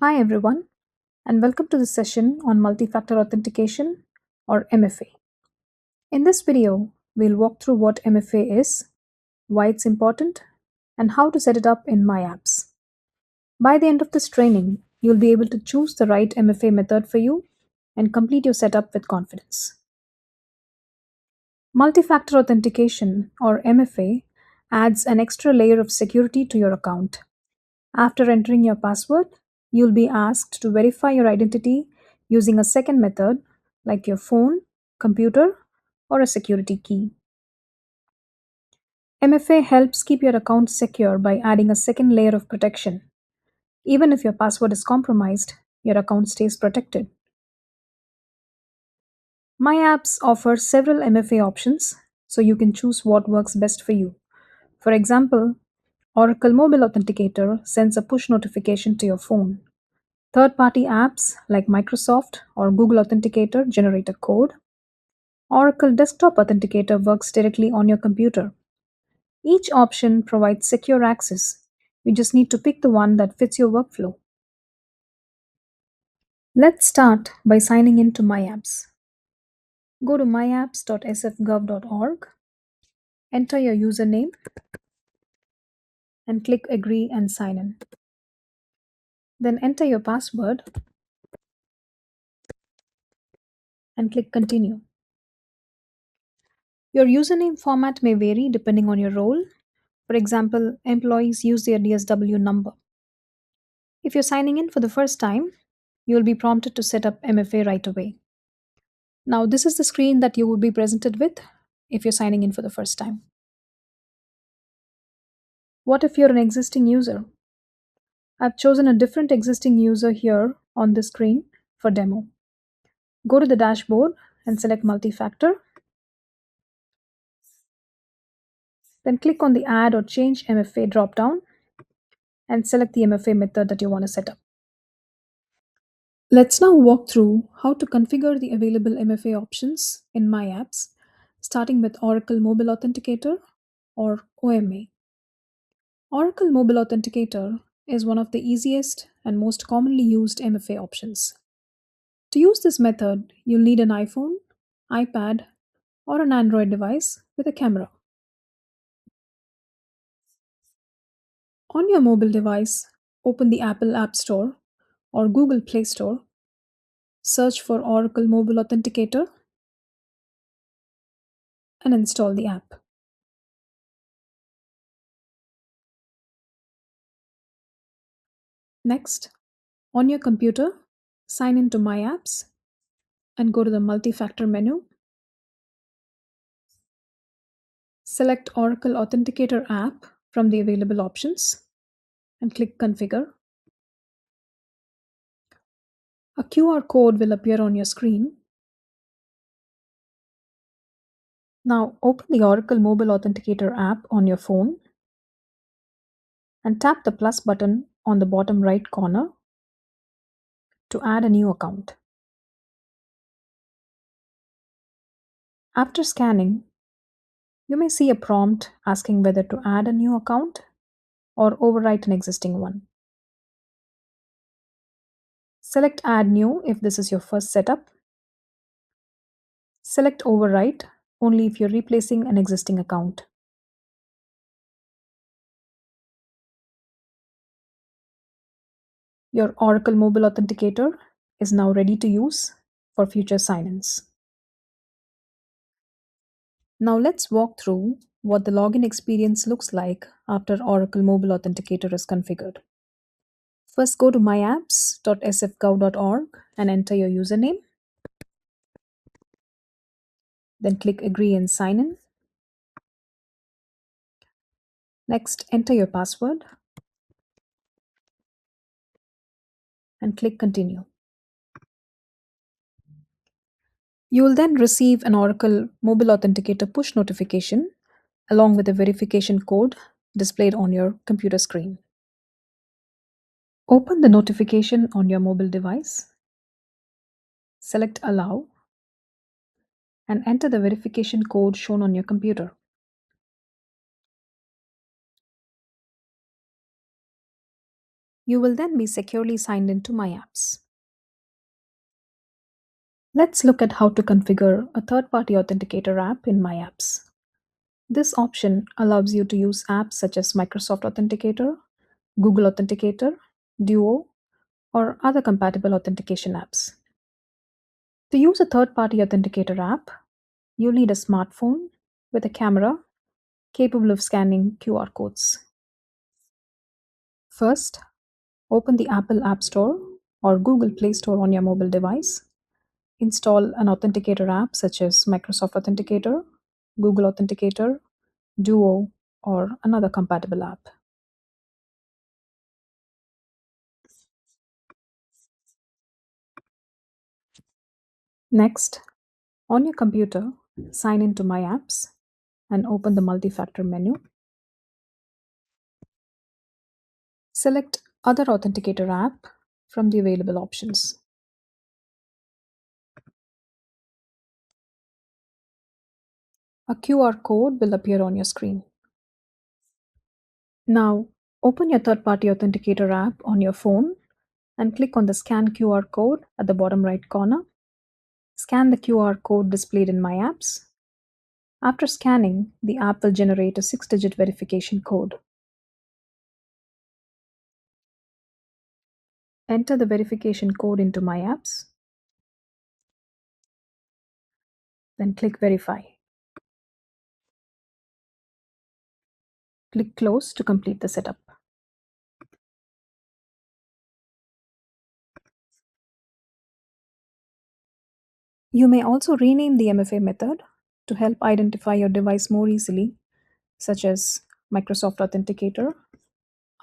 Hi, everyone, and welcome to the session on multi-factor authentication or MFA. In this video, we'll walk through what MFA is, why it's important, and how to set it up in MyApps. By the end of this training, you'll be able to choose the right MFA method for you and complete your setup with confidence. Multi-factor authentication or MFA adds an extra layer of security to your account. After entering your password, you'll be asked to verify your identity using a second method like your phone, computer, or a security key. MFA helps keep your account secure by adding a second layer of protection. Even if your password is compromised, your account stays protected. MyApps offers several MFA options, so you can choose what works best for you. For example, Oracle Mobile Authenticator sends a push notification to your phone. Third party apps like Microsoft or Google Authenticator generate a code. Oracle Desktop Authenticator works directly on your computer. Each option provides secure access. You just need to pick the one that fits your workflow. Let's start by signing in to MyApps. Go to myapps.sfgov.org, enter your username, and click Agree and Sign in. Then enter your password and click Continue. Your username format may vary depending on your role. For example, employees use their DSW number. If you're signing in for the first time, you'll be prompted to set up MFA right away. Now, this is the screen that you will be presented with if you're signing in for the first time. What if you're an existing user? I've chosen a different existing user here on the screen for demo. Go to the dashboard and select multi-factor. Then click on the Add or Change MFA dropdown and select the MFA method that you want to set up. Let's now walk through how to configure the available MFA options in MyApps, starting with Oracle Mobile Authenticator or OMA. Oracle Mobile Authenticator is one of the easiest and most commonly used MFA options. To use this method, you'll need an iPhone, iPad, or an Android device with a camera. On your mobile device, open the Apple App Store or Google Play Store, search for Oracle Mobile Authenticator, and install the app. Next, on your computer, sign in to MyApps and go to the multi-factor menu. Select Oracle Authenticator app from the available options and click Configure. A QR code will appear on your screen. Now open the Oracle Mobile Authenticator app on your phone and tap the plus button on the bottom right corner to add a new account. After scanning, you may see a prompt asking whether to add a new account or overwrite an existing one. Select Add New if this is your first setup. Select Overwrite only if you're replacing an existing account. Your Oracle Mobile Authenticator is now ready to use for future sign-ins. Now let's walk through what the login experience looks like after Oracle Mobile Authenticator is configured. First, go to myapps.sfgov.org and enter your username. Then click Agree and Sign in. Next, enter your password and click Continue. You will then receive an Oracle Mobile Authenticator push notification along with a verification code displayed on your computer screen. Open the notification on your mobile device, select Allow, and enter the verification code shown on your computer. You will then be securely signed into MyApps. Let's look at how to configure a third party authenticator app in MyApps. This option allows you to use apps such as Microsoft Authenticator, Google Authenticator, Duo, or other compatible authentication apps. To use a third party authenticator app, you'll need a smartphone with a camera capable of scanning QR codes. First, open the Apple App Store or Google Play Store on your mobile device. Install an authenticator app such as Microsoft Authenticator, Google Authenticator, Duo, or another compatible app. Next, on your computer, sign into MyApps and open the multi-factor menu. Select Other Authenticator app from the available options. A QR code will appear on your screen. Now, open your third party authenticator app on your phone and click on the Scan QR code at the bottom right corner. Scan the QR code displayed in My Apps. After scanning, the app will generate a 6-digit verification code. Enter the verification code into My Apps, then click Verify. Click Close to complete the setup. You may also rename the MFA method to help identify your device more easily, such as Microsoft Authenticator,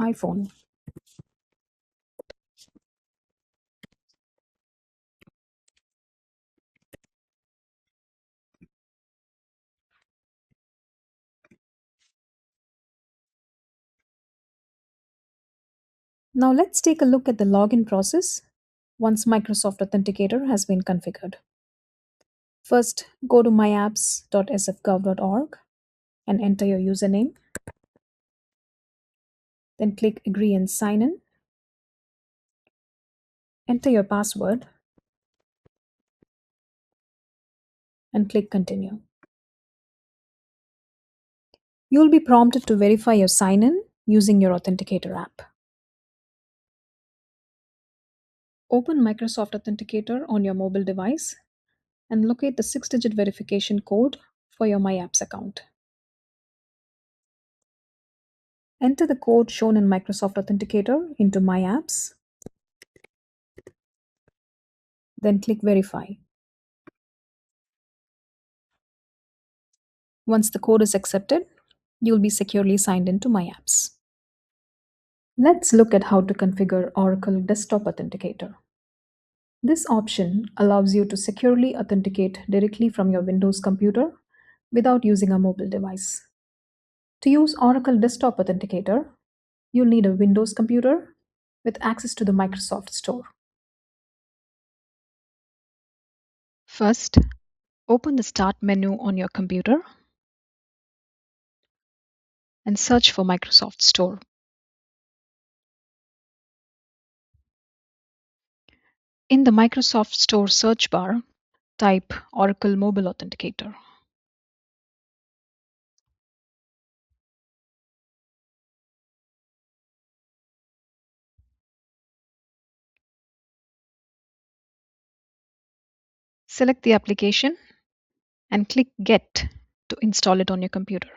iPhone. Now let's take a look at the login process once Microsoft Authenticator has been configured. First, go to myapps.sfgov.org and enter your username. Then click Agree and Sign in. Enter your password and click Continue. You'll be prompted to verify your sign in using your Authenticator app. Open Microsoft Authenticator on your mobile device and locate the 6-digit verification code for your MyApps account. Enter the code shown in Microsoft Authenticator into MyApps, then click Verify. Once the code is accepted, you'll be securely signed into MyApps. Let's look at how to configure Oracle Desktop Authenticator. This option allows you to securely authenticate directly from your Windows computer without using a mobile device. To use Oracle Desktop Authenticator, you'll need a Windows computer with access to the Microsoft Store. First, open the Start menu on your computer and search for Microsoft Store. In the Microsoft Store search bar, type Oracle Mobile Authenticator. Select the application and click Get to install it on your computer.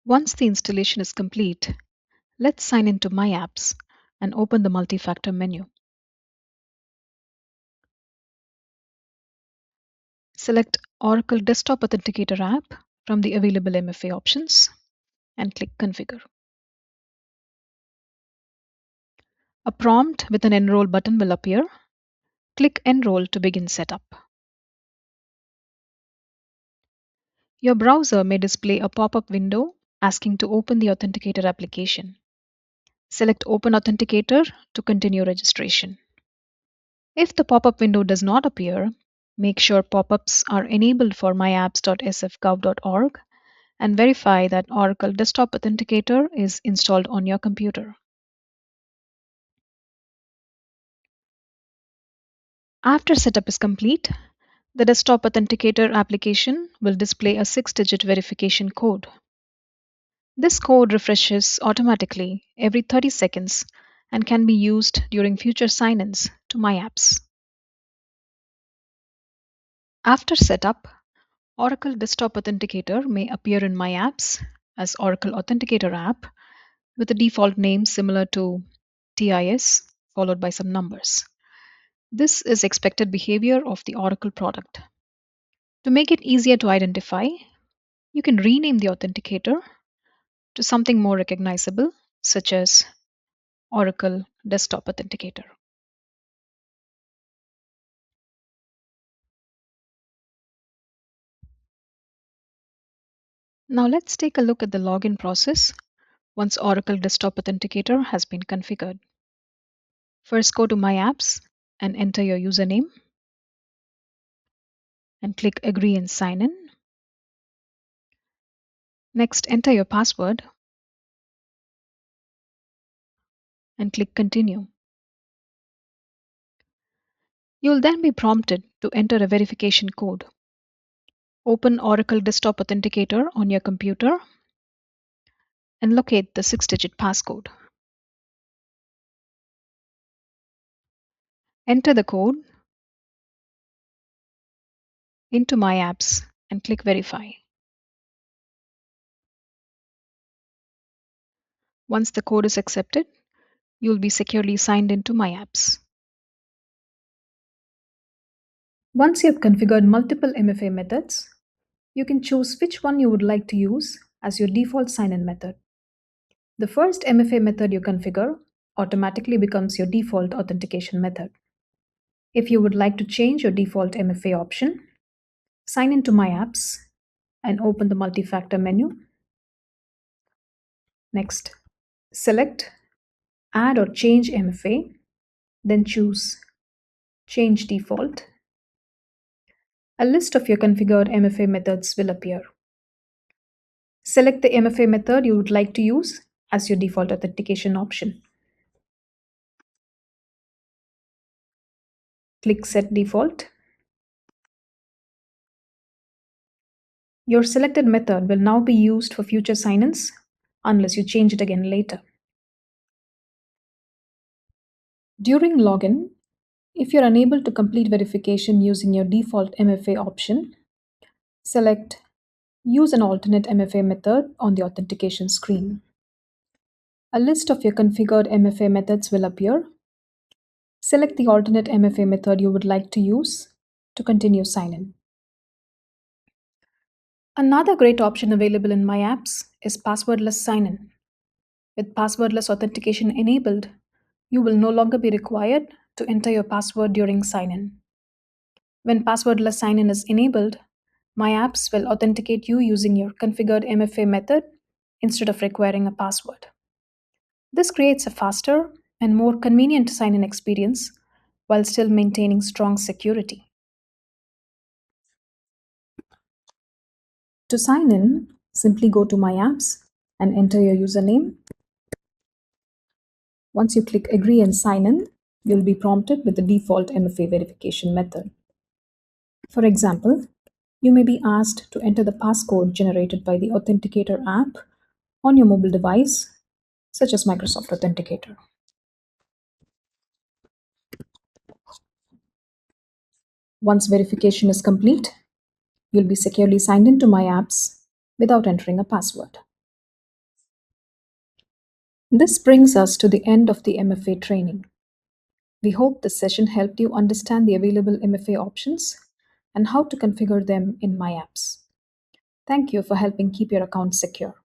Once the installation is complete, let's sign into MyApps and open the multi-factor menu. Select Oracle Desktop Authenticator app from the available MFA options and click Configure. A prompt with an Enroll button will appear. Click Enroll to begin setup. Your browser may display a pop up window asking to open the Authenticator application. Select Open Authenticator to continue registration. If the pop up window does not appear, make sure pop ups are enabled for myapps.sfgov.org and verify that Oracle Desktop Authenticator is installed on your computer. After setup is complete, the Desktop Authenticator application will display a 6-digit verification code. This code refreshes automatically every 30 seconds and can be used during future sign ins to MyApps. After setup, Oracle Desktop Authenticator may appear in MyApps as Oracle Authenticator app with a default name similar to TIS followed by some numbers. This is expected behavior of the Oracle product. To make it easier to identify, you can rename the authenticator to something more recognizable, such as Oracle Desktop Authenticator. Now let's take a look at the login process once Oracle Desktop Authenticator has been configured. First, go to My Apps and enter your username and click Agree and Sign in. Next, enter your password and click Continue. You will then be prompted to enter a verification code. Open Oracle Desktop Authenticator on your computer and locate the 6-digit passcode. Enter the code into My Apps and click Verify. Once the code is accepted, you will be securely signed into My Apps. Once you have configured multiple MFA methods, you can choose which one you would like to use as your default sign-in method. The first MFA method you configure automatically becomes your default authentication method. If you would like to change your default MFA option, sign into My Apps and open the multi-factor menu. Next, select Add or Change MFA, then choose Change Default. A list of your configured MFA methods will appear. Select the MFA method you would like to use as your default authentication option. Click Set Default. Your selected method will now be used for future sign-ins unless you change it again later. During login, if you're unable to complete verification using your default MFA option, select Use an alternate MFA method on the authentication screen. A list of your configured MFA methods will appear. Select the alternate MFA method you would like to use to continue sign-in. Another great option available in My Apps is passwordless sign-in. With passwordless authentication enabled, you will no longer be required to enter your password during sign-in. When passwordless sign-in is enabled, My Apps will authenticate you using your configured MFA method instead of requiring a password. This creates a faster and more convenient sign-in experience while still maintaining strong security. To sign in, simply go to My Apps and enter your username. Once you click Agree and Sign in, you'll be prompted with the default MFA verification method. For example, you may be asked to enter the passcode generated by the Authenticator app on your mobile device, such as Microsoft Authenticator. Once verification is complete, you'll be securely signed into My Apps without entering a password. This brings us to the end of the MFA training. We hope this session helped you understand the available MFA options and how to configure them in My Apps. Thank you for helping keep your account secure.